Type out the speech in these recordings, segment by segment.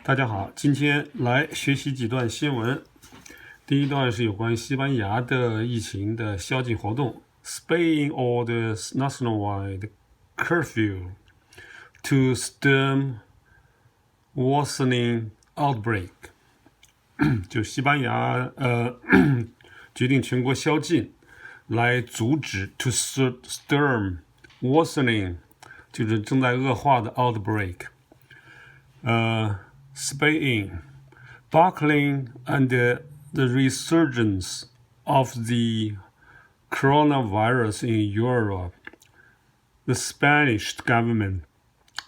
大家好，今天来学习几段新闻。第一段是有关西班牙的疫情的宵禁活动。Spain orders nationwide curfew to stem worsening outbreak 就西班牙决定全国宵禁来阻止 to stem worsening 就是正在恶化的 outbreak Spain buckling under the resurgence of the coronavirus in Europe, the Spanish government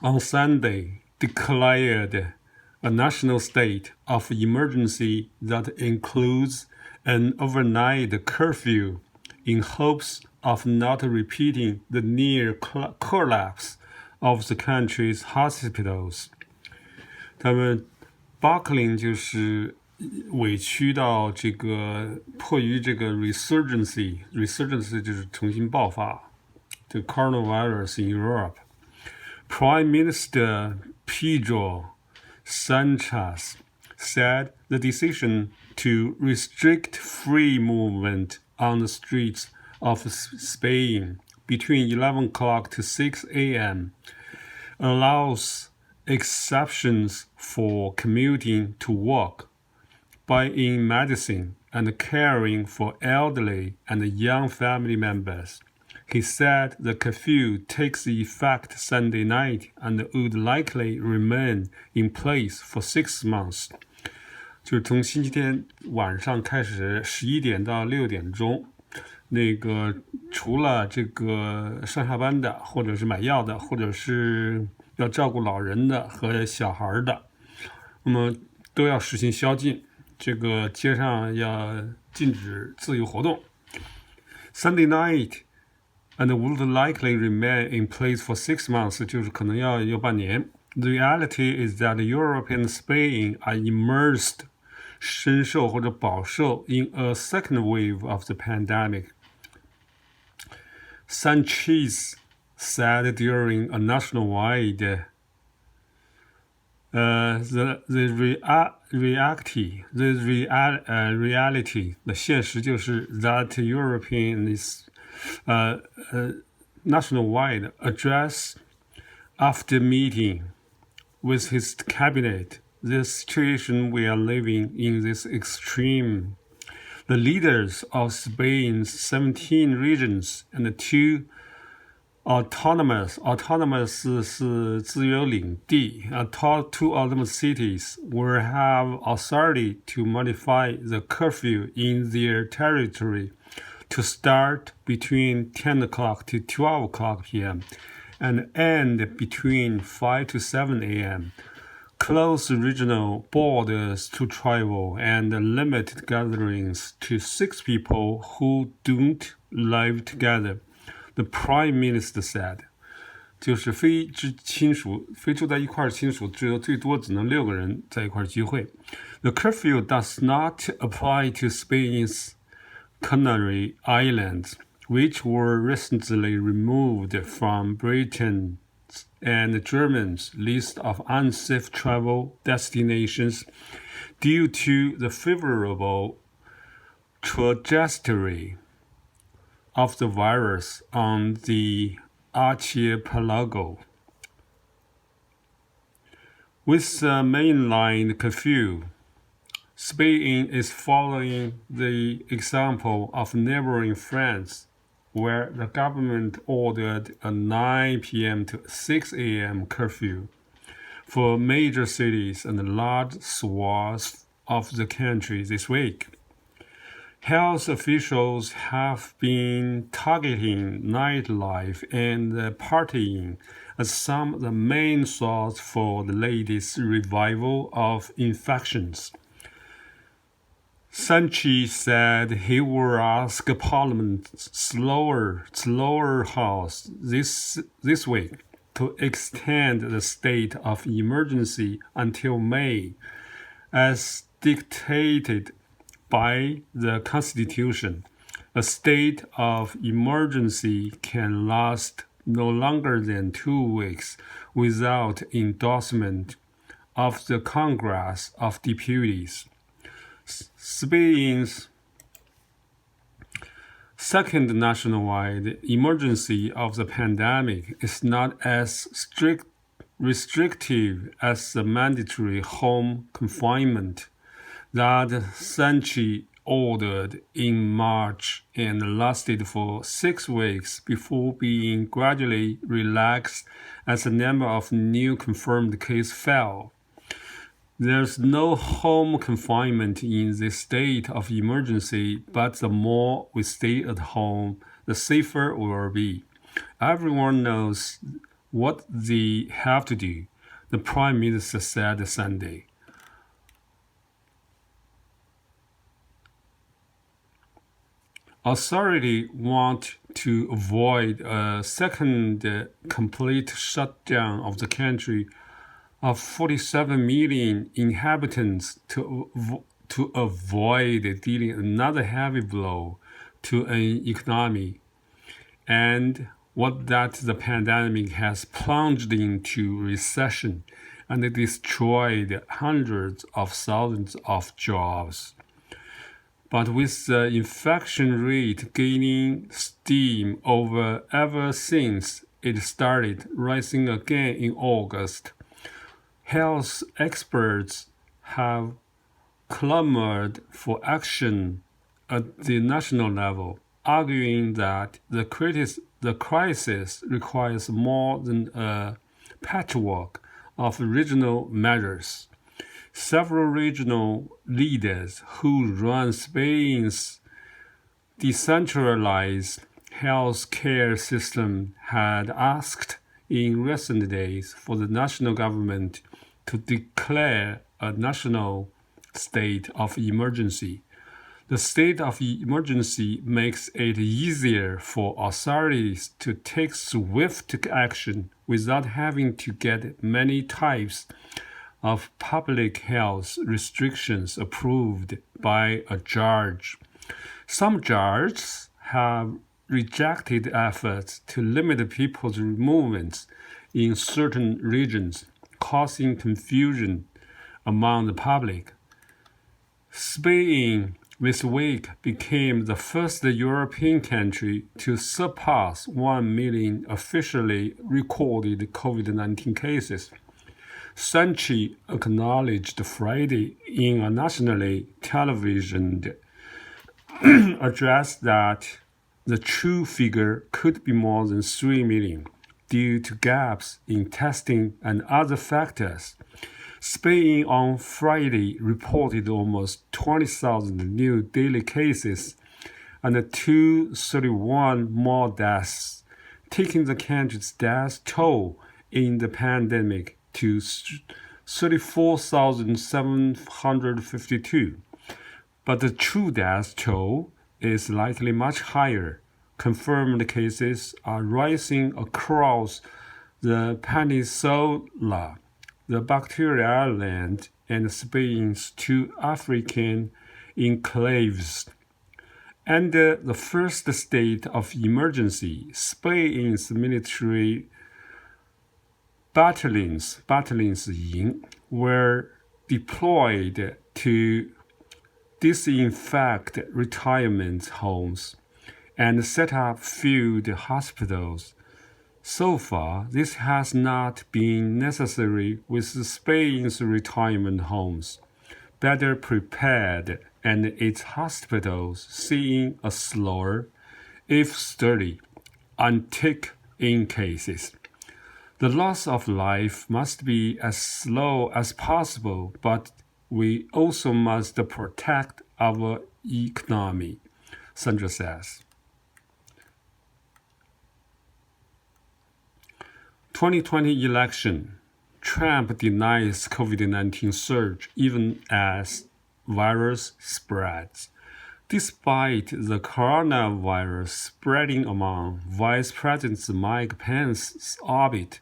on Sunday declared a national state of emergency that includes an overnight curfew in hopes of not repeating the near collapse of the country's hospitals. 他们 buckling 就是委屈到这个迫于这个 resurgence 就是重新爆发这个 coronavirus in Europe. Prime Minister Pedro Sanchez said the decision to restrict free movement on the streets of Spain between 11 o'clock to 6 a.m. allows exceptions for commuting to work, buying medicine, and caring for elderly and young family members. He said the curfew takes effect Sunday night and would likely remain in place for 6 months. 就是从星期天晚上开始11点到6点钟，那个除了这个上下班的，或者是买药的，或者是要照顾老人的和小孩的，那么都要实行宵禁。这个街上要禁止自由活动。Sunday night and would likely remain in place for 6 months， 就是可能要有半年。The reality is that Europe and Spain are immersed， 深受或者饱受 in a second wave of the pandemic. Sanchez said during a nationwide reality 的现实就是 that European is nationwide address after meeting with his cabinet the situation we are living in this extreme. The leaders of Spain's 17 regions and 2 autonomous 是自由领地 two autonomous cities will have authority to modify the curfew in their territory to start between 10 o'clock to 12 o'clock p.m. and end between 5 to 7 a.m. Close regional borders to travel and limit gatherings to 6 people who don't live together.The Prime Minister said, 就是非住在一块的亲属，最多只能6个人在一块聚会。The curfew does not apply to Spain's Canary Islands, which were recently removed from Britain's and Germany's list of unsafe travel destinations due to the favorable trajectory of the virus on the archipelago. With the mainline curfew, Spain is following the example of neighboring France, where the government ordered a 9 p.m. to 6 a.m. curfew for major cities and large swaths of the country this week.Health officials have been targeting nightlife and partying as some of the main sources for the latest revival of infections. Sanchez said he will ask Parliament's lower house this week to extend the state of emergency until May, as dictated by the Constitution. A state of emergency can last no longer than 2 weeks without endorsement of the Congress of Deputies. Spain's second nationwide emergency of the pandemic is not as restrictive as the mandatory home confinement that Sanchi ordered in March and lasted for 6 weeks before being gradually relaxed as the number of new confirmed cases fell. There's no home confinement in this state of emergency, but the more we stay at home, the safer we'll be. Everyone knows what they have to do, the Prime Minister said Sunday. Authorities want to avoid a second complete shutdown of the country of 47 million inhabitants to avoid dealing another heavy blow to an economy, and what that the pandemic has plunged into recession and destroyed hundreds of thousands of jobs. But with the infection rate gaining steam ever since it started rising again in August, health experts have clamored for action at the national level, arguing that the crisis requires more than a patchwork of regional measures. Several regional leaders who run Spain's decentralized health care system had asked in recent days for the national government to declare a national state of emergency. The state of emergency makes it easier for authorities to take swift action without having to get many types of public health restrictions approved by a judge. Some judges have rejected efforts to limit people's movements in certain regions, causing confusion among the public. Spain this week became the first European country to surpass 1 million officially recorded COVID-19 cases. Sanchi acknowledged Friday in a nationally televisioned address that the true figure could be more than 3 million due to gaps in testing and other factors. Spain on Friday reported almost 20,000 new daily cases and 231 more deaths, taking the country's death toll in the pandemic to 34,752. But the true death toll is likely much higher. Confirmed cases are rising across the peninsula, the Bacteria Island, and Spain's 2 African enclaves. Under the first state of emergency, Spain's military battalions were deployed to disinfect retirement homes and set up field hospitals. So far, this has not been necessary with Spain's retirement homes, better prepared, and its hospitals seeing a slower, if steady, uptick in cases. The loss of life must be as slow as possible, but we also must protect our economy, Sandra says. 2020 election. Trump denies COVID-19 surge even as virus spreads. Despite the coronavirus spreading among Vice President Mike Pence's orbit,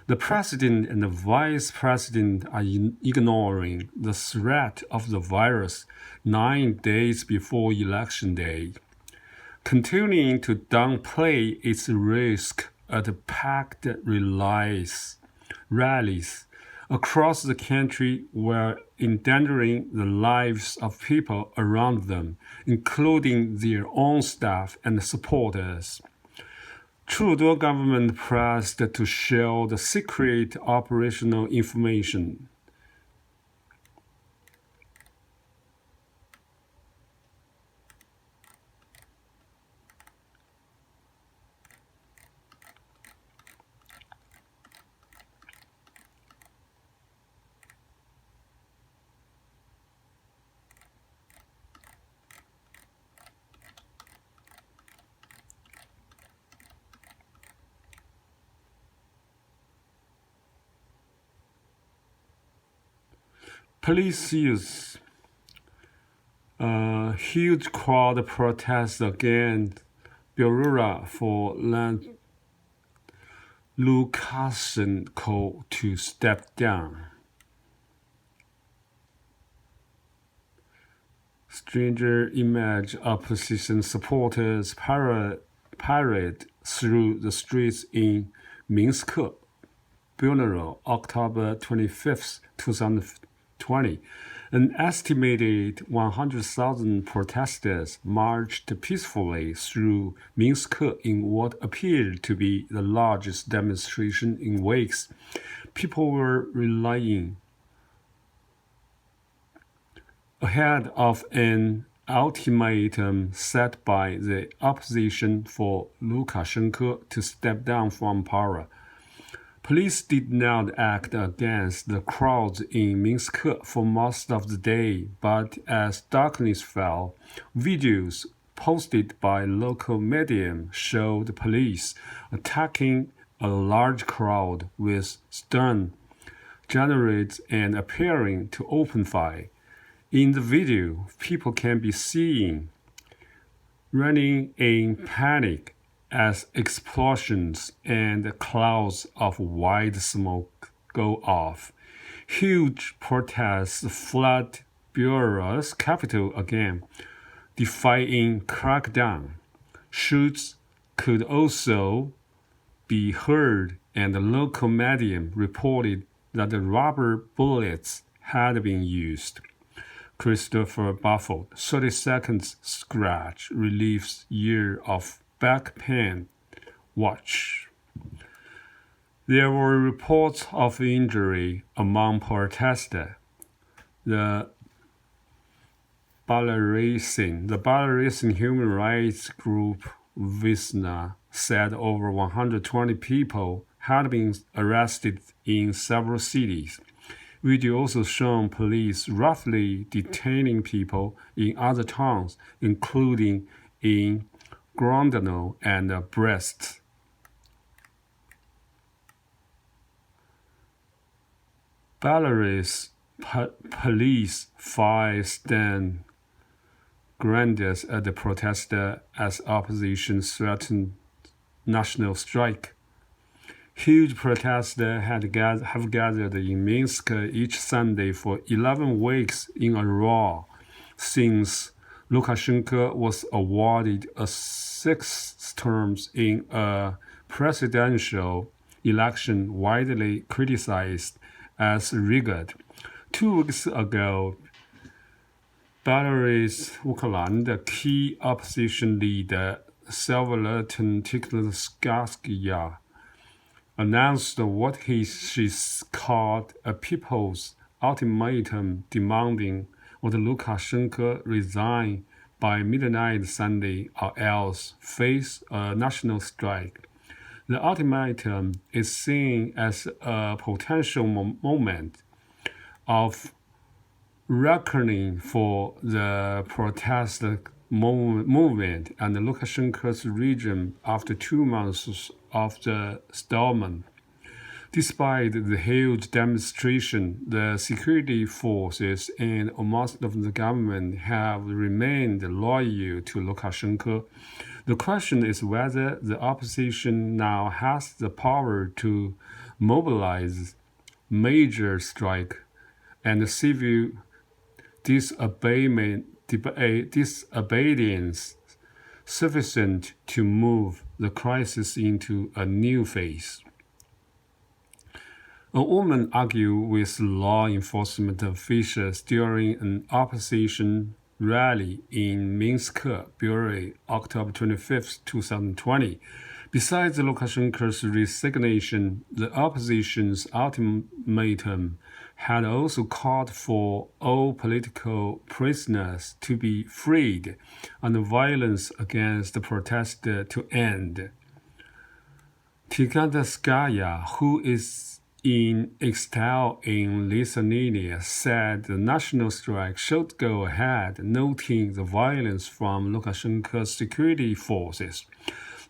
the president and the vice president are ignoring the threat of the virus 9 days before Election Day, continuing to downplay its risk at packed rallies across the country were endangering the lives of people around them, including their own staff and supporters. Trudeau government pressed to show the secret operational information. Police used a huge crowd protest against Belarus for Lukashenko to step down. Stranger image opposition supporters parade through the streets in Minsk, Belarus, October 25, 2020. An estimated 100,000 protesters marched peacefully through Minsk in what appeared to be the largest demonstration in weeks. People were rallying ahead of an ultimatum set by the opposition for Lukashenko to step down from power. Police did not act against the crowds in Minsk for most of the day, but as darkness fell, videos posted by local media showed police attacking a large crowd with stun generators and appearing to open fire. In the video, people can be seen running in panic as explosions and clouds of white smoke go off. Huge protests flood Belarus capital again, defying crackdown. Shoots could also be heard, and the local media reported that the rubber bullets had been used. Christopher Buffett, 30 seconds scratch relieves year of back pain. Watch. There were reports of injury among protesters. The Belarusian human rights group Visna said over 120 people had been arrested in several cities. Video also shown police roughly detaining people in other towns, including in Grodno and Brest. Belarus police fired stun grenades at the protesters as opposition threatened national strike. Huge protesters have gathered in Minsk each Sunday for 11 weeks in a row since Lukashenko was awarded a sixth term in a presidential election widely criticized as rigged. 2 weeks ago, Belarus Ukraine key opposition leader Sevlatan Tikhanovskaya announced what she called a people's ultimatum demanding that Lukashenko resign by midnight Sunday or else face a national strike. The ultimatum is seen as a potential moment of reckoning for the protest movement and Lukashenko's regime after 2 months of the stalemate. Despite the huge demonstration, the security forces and most of the government have remained loyal to Lukashenko. The question is whether the opposition now has the power to mobilize major strike and civil disobedience sufficient to move the crisis into a new phase. A woman argued with law enforcement officials during an opposition rally in Minsk, Belarus, October 25, 2020. Besides Lukashenko's resignation, the opposition's ultimatum had also called for all political prisoners to be freed and violence against the protesters to end. Tiganskaya, who is in exile in Lithuania, said the national strike should go ahead, noting the violence from Lukashenko's security forces.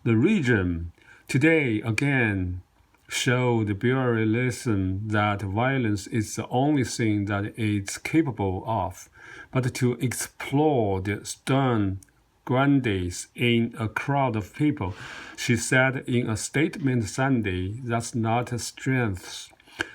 The regime today again showed Belarusians that violence is the only thing that it's capable of, but to explode stern grenades in a crowd of people, she said in a statement Sunday, that's not a strength.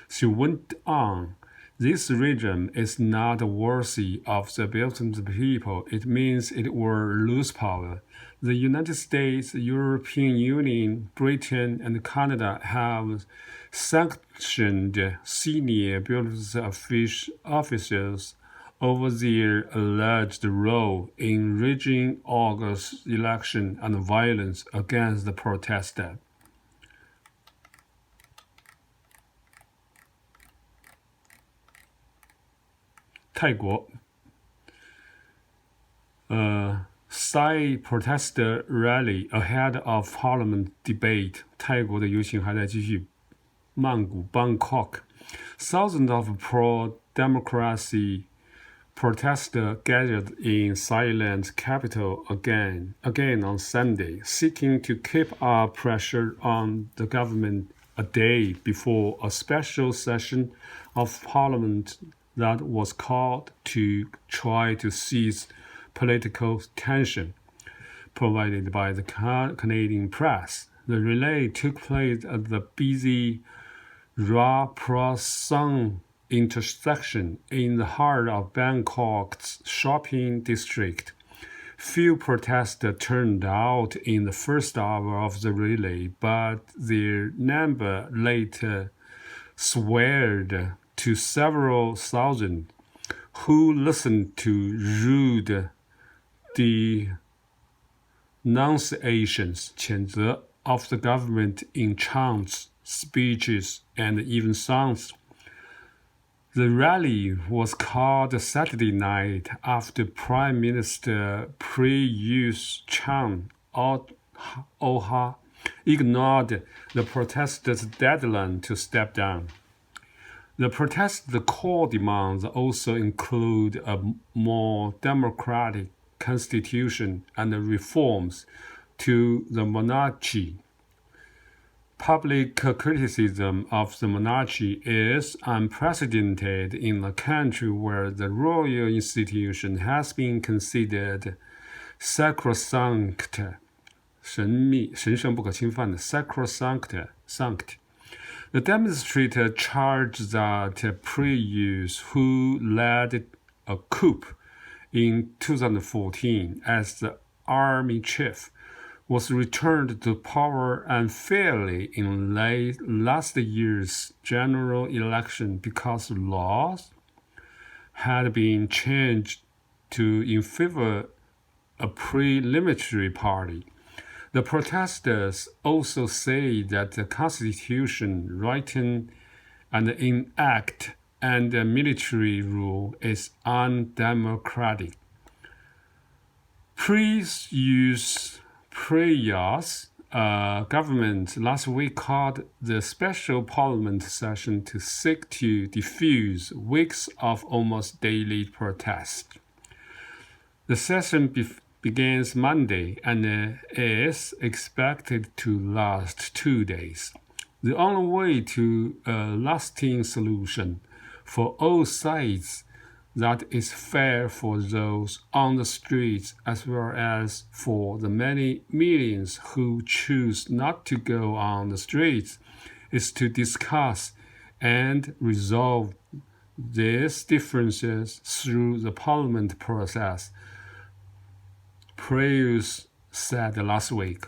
She went on, this regime is not worthy of the billions of people. It means it will lose power. The United States, European Union, Britain, and Canada have sanctioned senior Belarus officials over their alleged role in rigging August election and violence against the protesters. 泰国Side protester rally ahead of parliament debate. 泰国的游行还在继续。曼谷 Bangkok. Thousands of pro-democracy protesters gathered in Thailand's capital again on Sunday, seeking to keep up pressure on the government a day before a special session of parliament that was called to try to seize political tension provided by the Canadian press. The relay took place at the busy Ra-Prasang intersection in the heart of Bangkok's shopping district. Few protesters turned out in the first hour of the relay, but their number later swelled to several thousand, who listened to rude denunciations, 谴责 of the government in chants, speeches, and even songs. The rally was called Saturday night after Prime Minister Prayut Chan-o-cha ignored the protesters' deadline to step down. The protest's core demands also include a more democratic constitution and reforms to the monarchy. Public criticism of the monarchy is unprecedented in a country where the royal institution has been considered sacrosanct, 神秘、神圣不可侵犯的 sacrosanct. The demonstrators charged that Prayut, who led a coup in 2014 as the army chief, was returned to power unfairly in last year's general election because laws had been changed in favor of a parliamentary party. The protesters also say that the constitution written and enacted under military rule is undemocratic. Prayut's government last week called the special parliament session to seek to defuse weeks of almost daily protest. The session begins Monday and is expected to last 2 days. The only way to a lasting solution for all sides that is fair for those on the streets as well as for the many millions who choose not to go on the streets is to discuss and resolve these differences through the parliament process, Prayut said last week.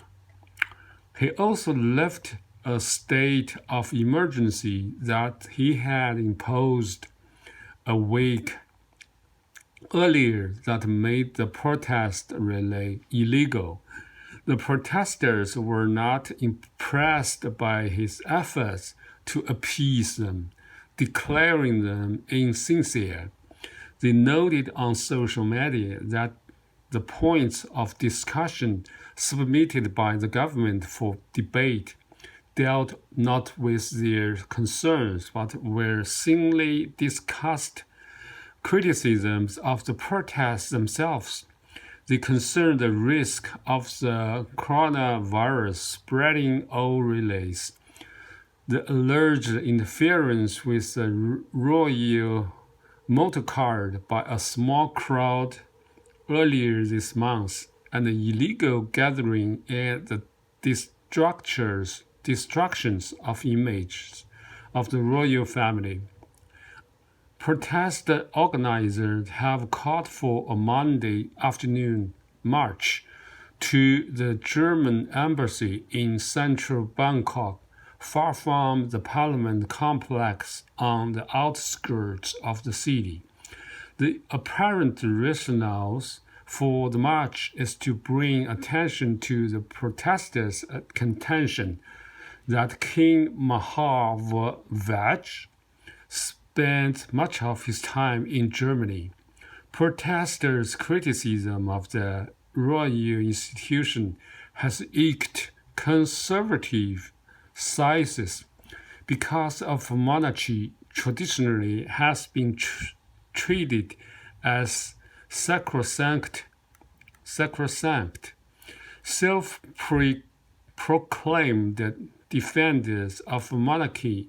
He also left a state of emergency that he had imposed a week earlier that made the protest relay illegal. The protesters were not impressed by his efforts to appease them, declaring them insincere. They noted on social media that the points of discussion submitted by the government for debate dealt not with their concerns, but were simply discussed criticisms of the protests themselves. They concerned the risk of the coronavirus spreading all relays, the alleged interference with the royal motorcar by a small crowd earlier this month, and the illegal gathering and the destructions of images of the royal family. Protest organizers have called for a Monday afternoon march to the German embassy in central Bangkok, far from the parliament complex on the outskirts of the city. The apparent rationale for the march is to bring attention to the protesters' contention that King Mahavaj spent much of his time in Germany. Protesters' criticism of the royal institution has irked conservative sizes because of monarchy traditionally has been treated as sacrosanct. Self-proclaimed defenders of monarchy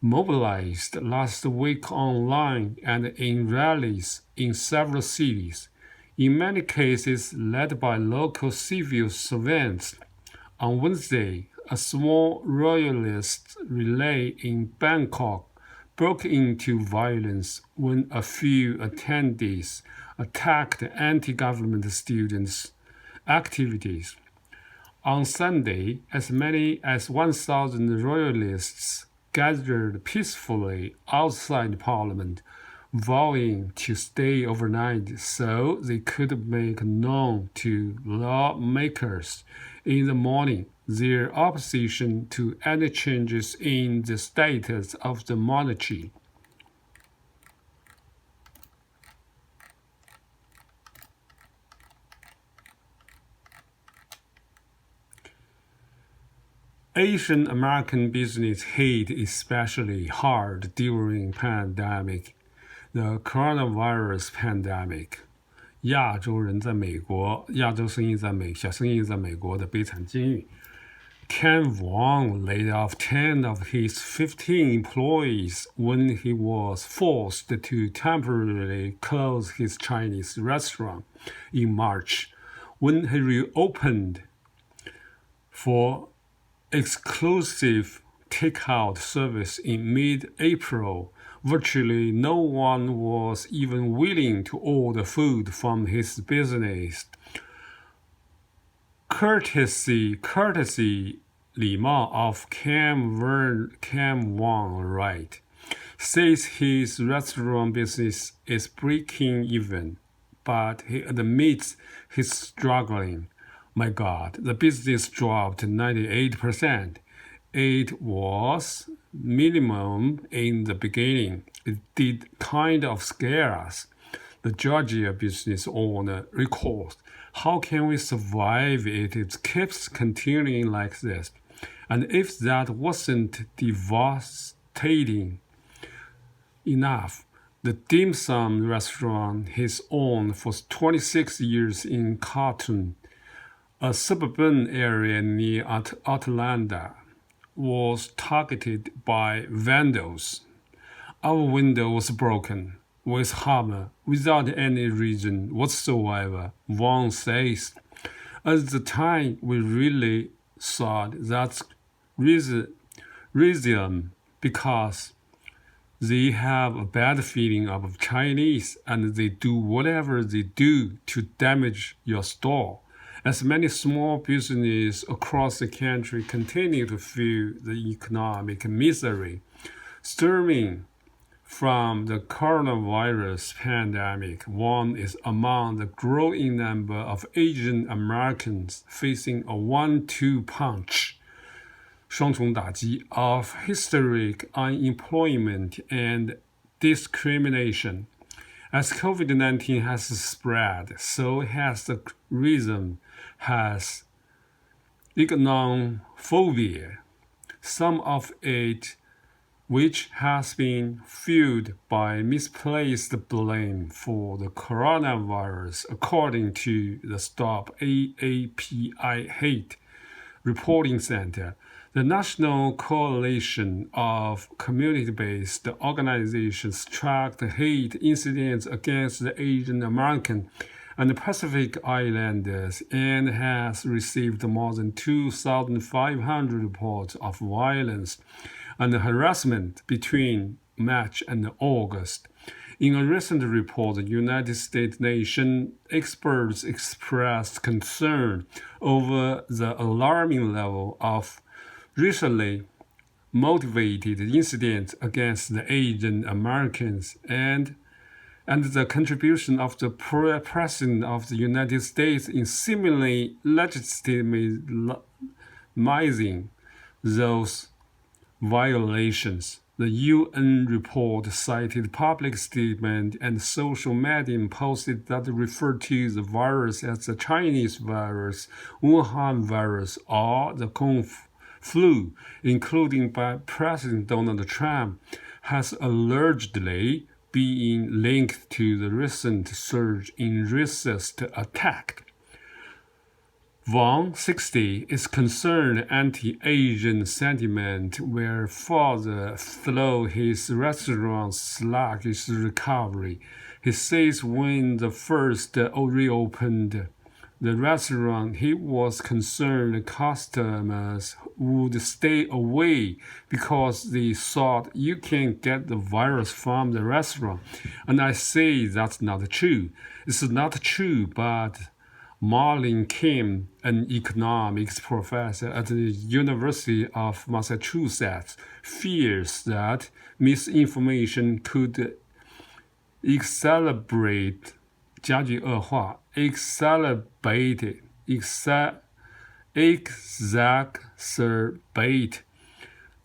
mobilized last week online and in rallies in several cities, in many cases led by local civil servants. On Wednesday, a small royalist relay in Bangkok broke into violence when a few attendees attacked anti-government students' activities. On Sunday, as many as 1,000 royalists gathered peacefully outside Parliament, vowing to stay overnight so they could make known to lawmakers in the morning their opposition to any changes in the status of the monarchy. Asian American business hit especially hard during pandemic, the coronavirus pandemic. 亚洲人在美国，亚洲生意小生意在美国的悲惨境遇。Ken Wong laid off 10 of his 15 employees when he was forced to temporarily close his Chinese restaurant in March, when he reopened for exclusive takeout service in mid-April. Virtually no one was even willing to order food from his business. Courtesy 礼貌 of Cam Wong Wright says his restaurant business is breaking even, but he admits he's struggling. My God, the business dropped 98%. It was minimum in the beginning. It did kind of scare us. The Georgia business owner recalls, how can we survive if it keeps continuing like this? And if that wasn't devastating enough, the dim sum restaurant he's owned for 26 years in Carlton, a suburban area near Atlanta, was targeted by vandals. Our window was broken with hammer without any reason whatsoever, Wong says. At the time, we really thought that's reason because they have a bad feeling of Chinese and they do whatever they do to damage your store. as many small businesses across the country continue to feel the economic misery stemming from the coronavirus pandemic. Wang is among the growing number of Asian Americans facing a 1-2 punch 双重打击 of historic unemployment and discrimination. As COVID-19 has spread, so has the reason has economophobia, some of it which has been fueled by misplaced blame for the coronavirus, according to the Stop AAPI Hate Reporting Center. The National Coalition of Community-Based Organizations tracked hate incidents against the Asian American and the Pacific Islanders and has received more than 2,500 reports of violence and harassment between March and August. In a recent report, the United States nation experts expressed concern over the alarming level of racially motivated incidents against the Asian Americans and the contribution of the President of the United States in seemingly legitimizing those violations. The UN report cited public statement and social media posted that referred to the virus as the Chinese virus, Wuhan virus, or the Kung flu, including by President Donald Trump, has allegedly been linked to the recent surge in racist attacks. Wang, 60, is concerned anti-Asian sentiment will further slow his restaurant's sluggish recovery. He says when the first reopened the restaurant, he was concerned customers would stay away because they thought you can get the virus from the restaurant. And I say that's not true. It's not true, but Marlin Kim, an economics professor at the University of Massachusetts, fears that misinformation could exacerbate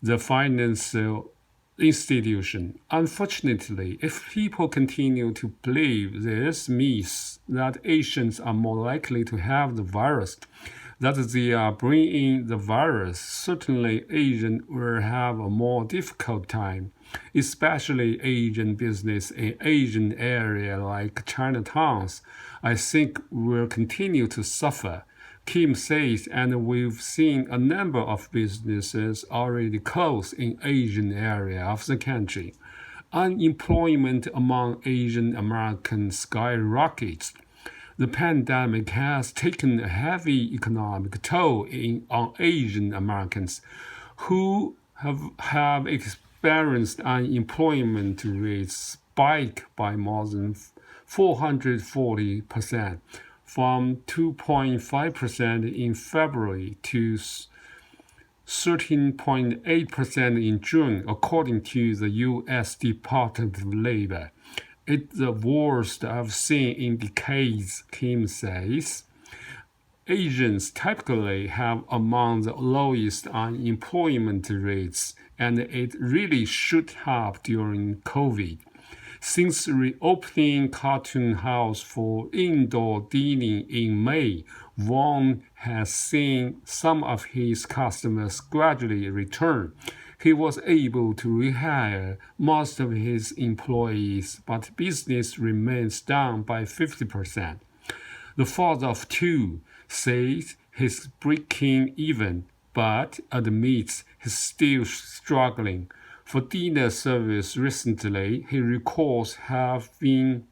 the financial institution. Unfortunately, if people continue to believe this means that Asians are more likely to have the virus, that they are bringing the virus, certainly Asians will have a more difficult time, especially Asian business in Asian area like Chinatowns. I think will continue to suffer. Kim says, and we've seen a number of businesses already close in Asian area of the country. Unemployment among Asian Americans skyrockets. The pandemic has taken a heavy economic toll on Asian Americans who have experienced unemployment rates spike by more than 440%. From 2.5% in February to 13.8% in June, according to the U.S. Department of Labor. It's the worst I've seen in decades, Kim says. Asians typically have among the lowest unemployment rates, and it really should have during COVID. Since reopening Cartoon House for indoor dining in May, Wang has seen some of his customers gradually return. He was able to rehire most of his employees, but business remains down by 50%. The father of two says he's breaking even, but admits he's still struggling. For dinner service recently, he recalls having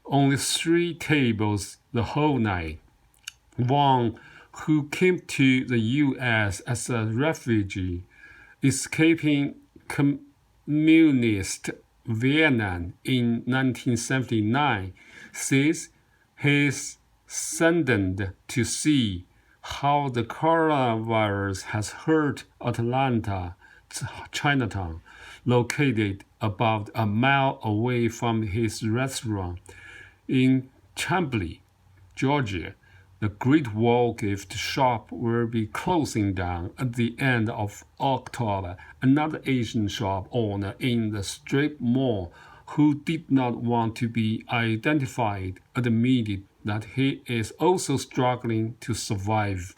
only 3 tables the whole night. Wang, who came to the U.S. as a refugee, escaping communist Vietnam in 1979, says his saddened to see how the coronavirus has hurt Atlanta, Chinatown, located about a mile away from his restaurant. In Chambly, Georgia, the Great Wall gift shop will be closing down at the end of October. Another Asian shop owner in the strip mall who did not want to be identified admitted that he is also struggling to survive.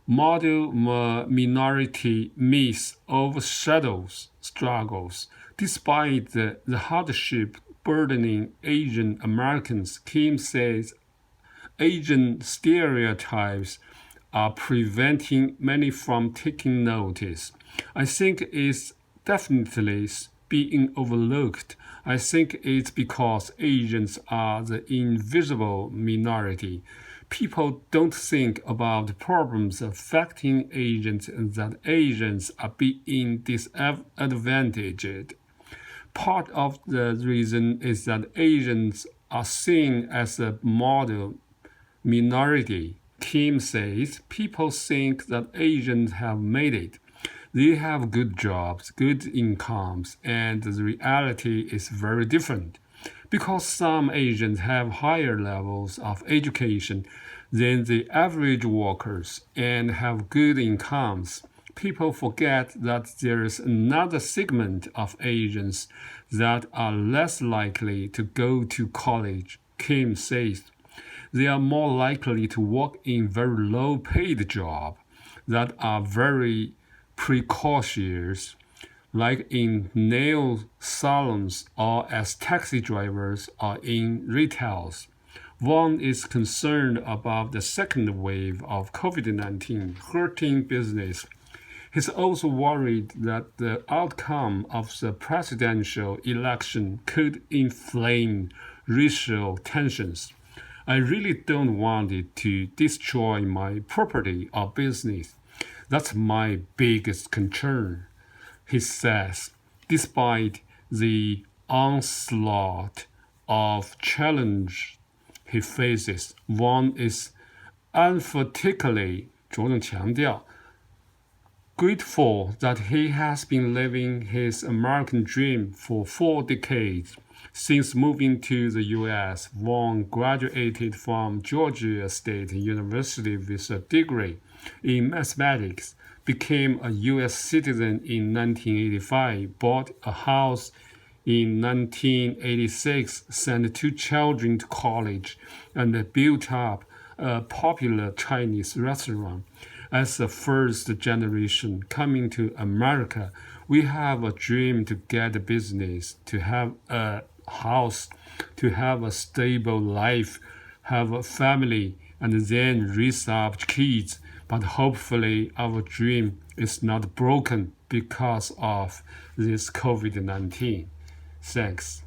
Model minority myth overshadows struggles. Despite the hardship burdening Asian Americans, Kim says Asian stereotypes are preventing many from taking notice. I think it's definitely being overlooked. I think it's because Asians are the invisible minority. People don't think about the problems affecting Asians and that Asians are being disadvantaged. Part of the reason is that Asians are seen as a model minority. Kim says people think that Asians have made it. They have good jobs, good incomes, and the reality is very different. Because some Asians have higher levels of education than the average workers and have good incomes, people forget that there is another segment of Asians that are less likely to go to college, Kim says. They are more likely to work in very low-paid jobs that are very precocious, like in nail salons or as taxi drivers or in retails. Wang is concerned about the second wave of COVID-19 hurting business. He's also worried that the outcome of the presidential election could inflame racial tensions. I really don't want it to destroy my property or business. That's my biggest concern, he says. Despite the onslaught of challenge he faces, Wang is emphatically 着重强调 grateful that he has been living his American dream for 4 decades. Since moving to the U.S., Wang graduated from Georgia State University with a degree in mathematics, became a U.S. citizen in 1985, bought a house in 1986, sent 2 children to college, and built up a popular Chinese restaurant. As the first generation coming to America, we have a dream to get a business, to have a house, to have a stable life, have a family, and then raise up kids. But hopefully our dream is not broken because of this COVID-19. Thanks.